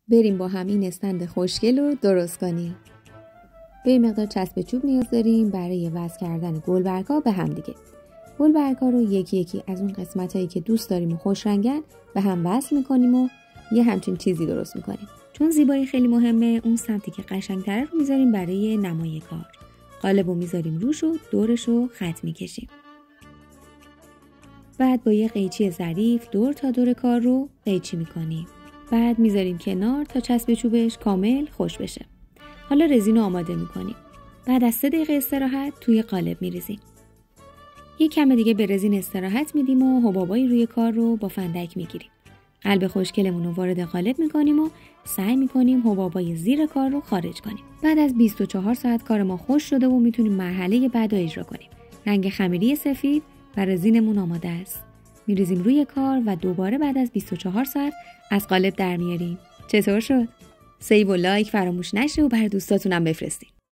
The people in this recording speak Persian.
بریم با هم این استند خوشگل رو درست کنیم. به این مقدار چسب چوب نیاز داریم برای وصل کردن گلبرگ‌ها به هم دیگه. گلبرگ‌ها رو یکی یکی از اون قسمتایی که دوست داریم و خوش رنگن به هم وصل می‌کنیم و یه همچین چیزی درست می‌کنیم. چون زیبایی خیلی مهمه، اون سمتی که قشنگ‌تره رو می‌ذاریم برای نمای کار. قالبو می‌ذاریم روش و دورش رو خط می‌کشیم. بعد با یه قیچی ظریف دور تا دور کار رو قیچی می‌کنیم. بعد می‌ذاریم کنار تا چسب چوبش کامل خوش بشه. حالا رزین رو آماده می‌کنیم. بعد از 3 دقیقه استراحت توی قالب می‌ریزیم. یک کم دیگه به رزین استراحت میدیم و حبابای روی کار رو با فندک میگیریم. قلب خوشگلمون رو وارد قالب میکنیم و سعی میکنیم حبابای زیر کار رو خارج کنیم. بعد از 24 ساعت کار ما خوش شده و میتونیم مرحله بعد رو اجرا کنیم. رنگ خمیری سفید و رزینمون آماده است. میریزیم روی کار و دوباره بعد از 24 ساعت از قالب در میاریم. چطور شد؟ سیو و لایک فراموش نشه و برای دوستاتونم بفرستید.